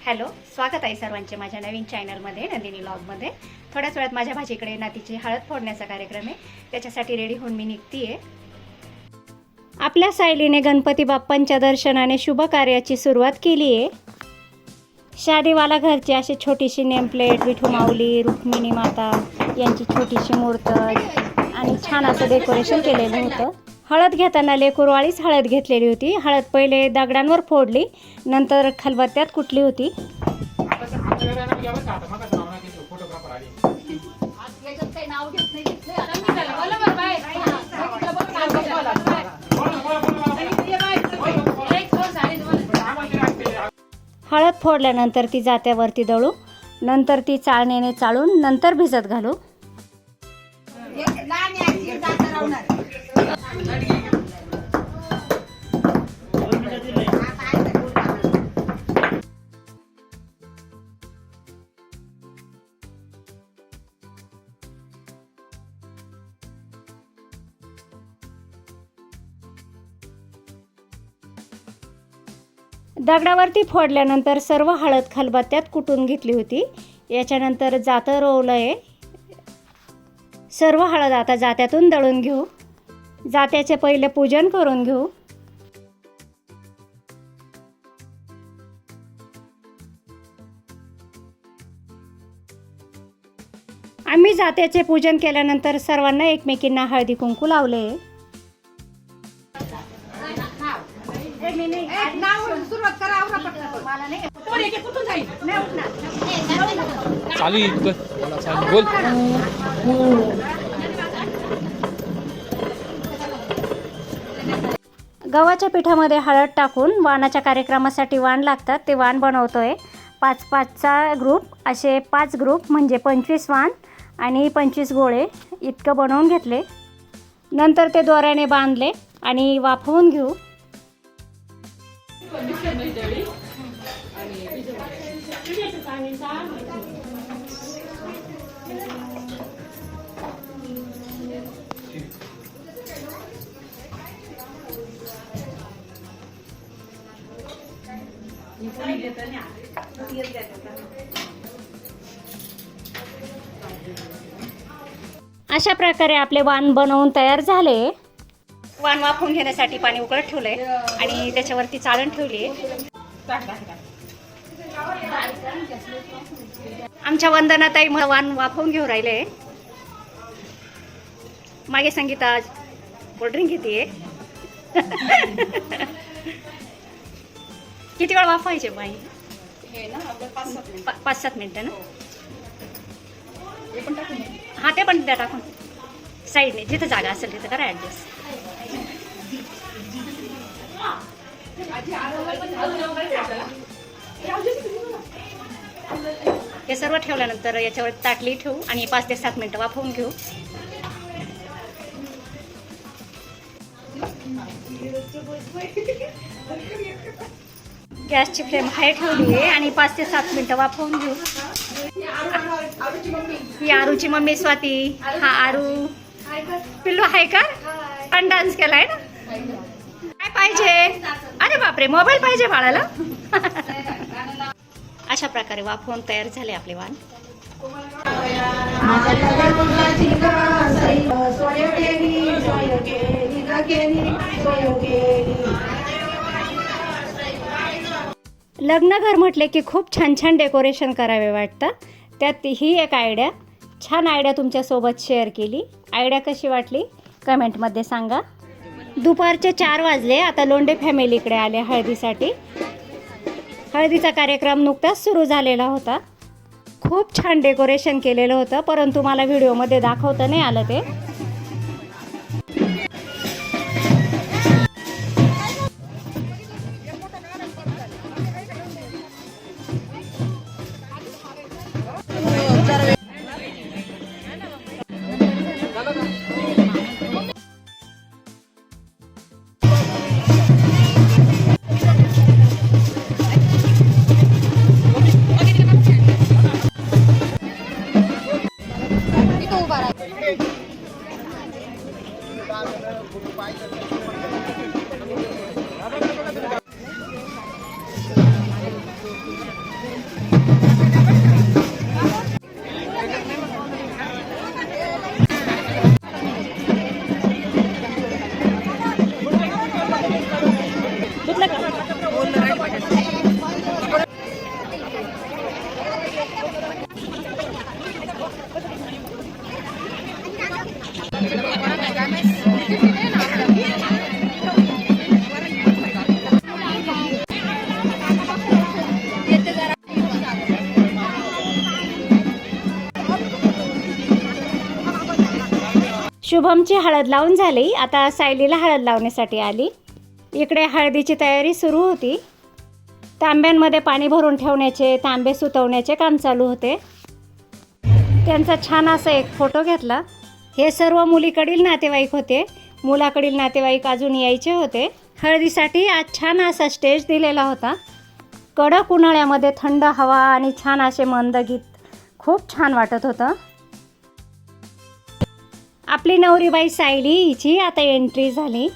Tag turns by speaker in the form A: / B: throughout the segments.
A: Hello, स्वागत आहे सर्वांचे माझ्या नवीन चॅनलमध्ये नंदिनी व्लॉगमध्ये. थोड्याच वेळात माझ्या भाचीकडे नातीची हळद फोडण्याचा कार्यक्रम आहे, त्याच्यासाठी रेडी होऊन मी निघतीये. आपल्या सायलीने गणपती बाप्पांच्या दर्शनाने शुभ कार्याची सुरुवात केली आहे. शादीवाला घरची अशी छोटीशी नेमप्लेट, विठू माऊली, रुक्मिणी माता यांची छोटीशी मूर्त आणि छान असं डेकोरेशन केलेलं होतं. हळद घेताना लेकुरवाळीच हळद घेतलेली होती. हळद पहिले दगडांवर फोडली, नंतर खलबत्त्यात कुटली होती. हळद फोडल्यानंतर ती जात्यावरती दळू, नंतर ती चाळणीने चाळून नंतर भिजत घालू. दगडावरती फोडल्यानंतर सर्व हळद खलबत्त्यात कुटून घेतली होती. याच्यानंतर जातं रोवलं आहे. सर्व हळद आता जात्यातून दळून घेऊ. जात्याचे पहिले पूजन करून घेऊ. आम्ही जात्याचे पूजन केल्यानंतर सर्वांना एकमेकींना हळदी कुंकू लावले. गव्हाच्या पिठामध्ये हळद टाकून वाणाच्या कार्यक्रमासाठी वाण लागतात, ते वाण बनवतोय. 5-5चा ग्रुप, असे 5 ग्रुप म्हणजे 25 वाण आणि 25 गोळे इतकं बनवून घेतले. नंतर ते दोऱ्याने बांधले आणि वाफवून घेऊ. अशा प्रकारे आपले वाण बनवून तयार झाले. वाण वाफवून घेण्यासाठी पाणी उकळत ठेवलंय आणि त्याच्यावरती चाळण ठेवली आहे. आमच्या वंदनाताई वाण वाफवून घेऊ राहिले. मागे संगीता कोल्ड्रिंक घेते. किती वेळ वाफवायचे बाई? 5-7 मिनिटं ना. हा, ते पण द्या टाकून साईडने, जिथं जागा असेल तिथं करा ॲडजस्ट. हे सर्व ठेवल्यानंतर याच्यावर ताटली ठेवू आणि 5 ते 7 मिनिटं वाफवून घेऊ. गॅसची फ्लेम हाय ठेवली आहे आणि 5 ते 7 मिनिटं वाफवून घेऊ. ही आरूची मम्मी स्वाती. हा आरू पिल्लू आहे का? पण डान्स केलाय ना. काय पाहिजे? अरे बापरे, मोबाईल पाहिजे बाळाला. अशा प्रकारे वाफवून तयार झाले आपले वाण. लग्नघर म्हटले की खूप छान छान डेकोरेशन करावे वाटतं. त्यात ही एक आयडिया, छान आयडिया तुमच्यासोबत शेअर केली. आयडिया कशी वाटली कमेंटमध्ये सांगा. दुपारचे 4 वाजले. आता लोंढे फॅमिलीकडे आले हळदीसाठी. हळदीचा कार्यक्रम नुकताच सुरू झालेला होता. खूप छान डेकोरेशन केलेलं होतं, परंतु मला व्हिडिओमध्ये दाखवता नाही आलं ते. शुभमची हळद लावून झाली, आता सायलीला हळद लावण्यासाठी आली. इकडे हळदीची तयारी सुरू होती. तांब्यांमध्ये पाणी भरून ठेवण्याचे, तांबे सुतवण्याचे काम चालू होते. त्यांचा छान असा एक फोटो घेतला. हे सर्व मुलीकडील नातेवाईक होते, मुलाकडील नातेवाईक अजून यायचे होते. हळदीसाठी आज छान असा स्टेज दिलेला होता. कडक उन्हाळ्यामध्ये थंड हवा आणि छान असे मंद गीत खूप छान वाटत होतं. आपली नवरीबाई सायली हिची आता एंट्री झाली.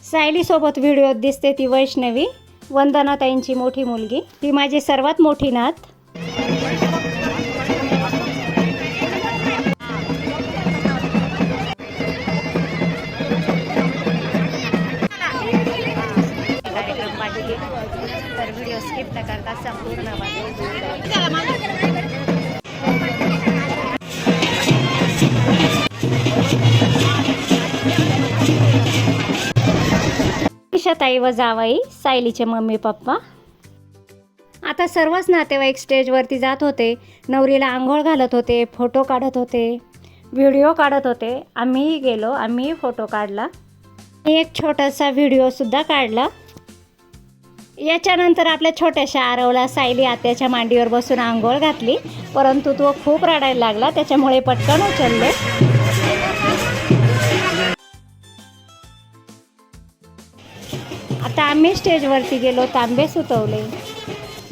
A: सायलीसोबत व्हिडिओत दिसते ती वैष्णवी, वंदना ताईंची मोठी मुलगी, ती माझी सर्वात मोठी नात. कार्यक्रम पाहिजे तर व्हिडिओ स्किप न करता संपूर्ण ताई व जावाई, सायलीचे मम्मी पप्पा. आता सर्वच नातेवाईक स्टेजवरती जात होते. नवरीला आंघोळ घालत होते, फोटो काढत होते, व्हिडिओ काढत होते. आम्हीही गेलो, आम्हीही फोटो काढला. एक छोटासा व्हिडिओसुद्धा काढला. याच्यानंतर आपल्या छोट्याशा आरवला सायली आत्याच्या मांडीवर बसून आंघोळ घातली, परंतु तो खूप रडायला लागला, त्याच्यामुळे पटकन उचलले. आता आम्ही स्टेजवरती गेलो, तांबे सुतवले.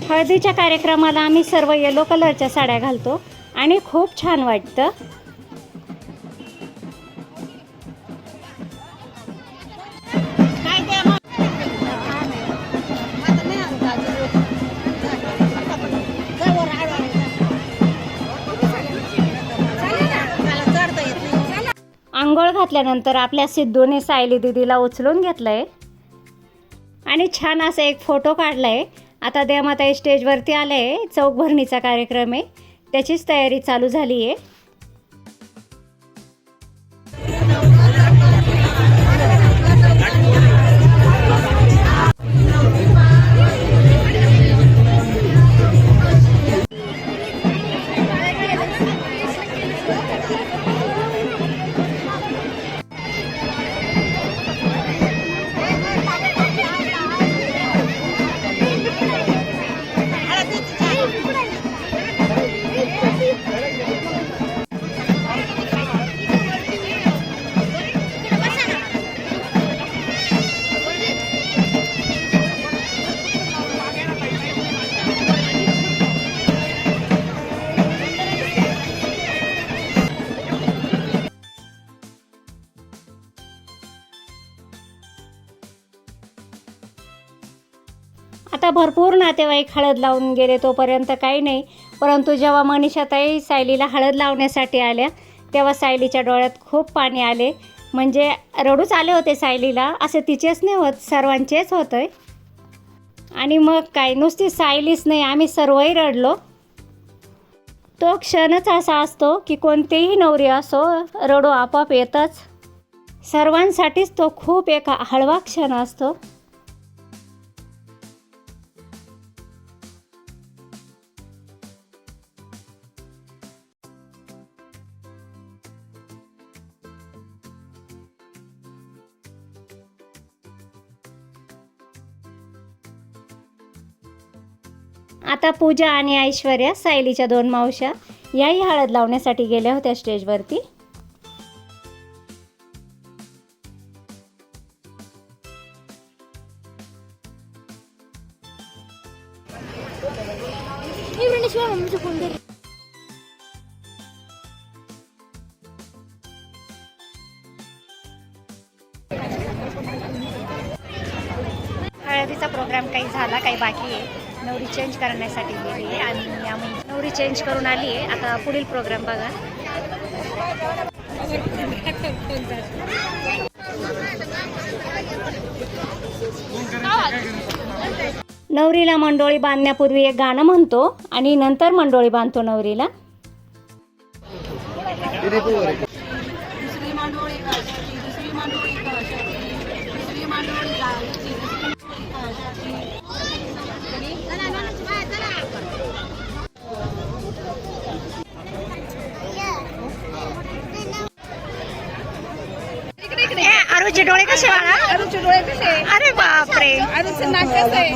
A: हळदीच्या कार्यक्रमाला आम्ही सर्व येलो कलरच्या साड्या घालतो आणि खूप छान वाटतं. आंघोळ घातल्यानंतर आपल्या सिद्धूने सायली दीदीला उचलून घेतलंय आणि छान असा एक फोटो काढलाय. आता देवमाता स्टेजवरती आले. चौक भरणीचा कार्यक्रम आहे, त्याचीच तयारी चालू झाली आहे. आता भरपूर नातेवाईक हळद लावून गेले तोपर्यंत काही नाही, परंतु जेव्हा मनीषाताई सायलीला हळद लावण्यासाठी आल्या तेव्हा सायलीच्या डोळ्यात खूप पाणी आले. म्हणजे रडूच आले होते सायलीला, असे तिचेच नाही होत, सर्वांचेच होतं आहे. आणि मग काय, नुसती सायलीच नाही, आम्ही सर्वही रडलो. तो क्षणच असा असतो की कोणतीही नवरी असो, रडू आपोआप येतच. सर्वांसाठीच तो खूप एक हळवा क्षण असतो. आता पूजा आणि ऐश्वर्या, सायलीच्या 2 मावश्या, याही हळद लावण्यासाठी गेल्या होत्या स्टेजवरती. हळदीचा प्रोग्राम काही झाला, काही बाकी आहे. नवरी चेंज करण्यासाठी गेली आहे आणि आम्ही नवरी चेंज करून आली आहे. आता पुढील प्रोग्राम बघा. नवरीला मंडोळी बांधण्यापूर्वी एक गाणं म्हणतो आणि नंतर मंडोळी बांधतो नवरीला. अरुचे डोळे कसे बाळा?
B: अरुचे डोळे कसे?
A: अरे बापरे.
B: अरुचं नाक कसं आहे?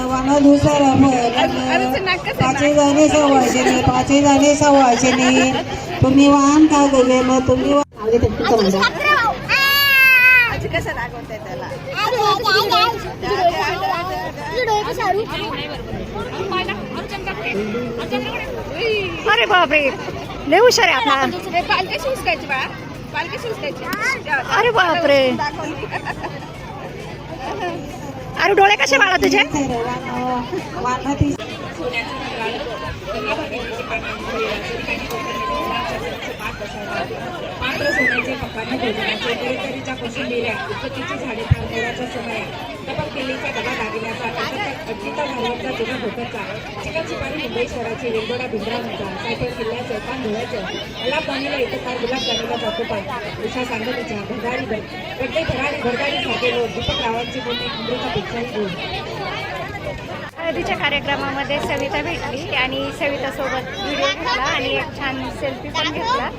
B: अरुचं नाक कसं
C: पाचही जणी सव्वाशेने, पाचही जणी सव्वाशेने. तुम्ही वाहन का गेलं तुम्ही
B: आजी कसं दाखवते त्याला?
A: अरे बापरे, लय हुशार आहे आपला.
B: हे पाल कशी उचकायची बाळा? पाल कशी उचकायची?
A: अरे बापरे. अरे डोळे कसे बाळा तुझे?
C: वाहनात
D: मात्र सोन्याचे कपाने भोजनाचे तरीतरीच्या कोशिंबिऱ्या उपतीची झाडे मोराच्या समया टपक दिल्लीचा डबा दागिन्याचा अजिता भारतचा जुना भोकरचा चिकन सुपारी मुंबई शहराची वेलदोडा भिंद्रावणचा सायकल किल्ल्याचं पान धुळ्याचं गुलाबजामुला एककार गुलाबजामुला जातोपाय उषा सांगलीच्या भरदारी गड्डे भरारी भरदारी सारखे लोक दीपक रावांची बोलणी अमृतापेक्षाही गोड.
A: हळदीच्या कार्यक्रमामध्ये सविता भेटली आणि सवितासोबत व्हिडिओ घेतला आणि एक छान सेल्फी पण घेतला.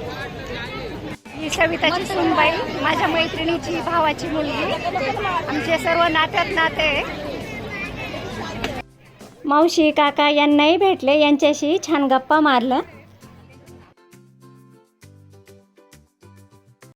A: ही सविताची सूनबाई, माझ्या मैत्रिणीची भावाची मुलगी, आमचे सर्व नात्यात नाते. मावशी काका यांनाही भेटले, यांच्याशी छान गप्पा मारलं.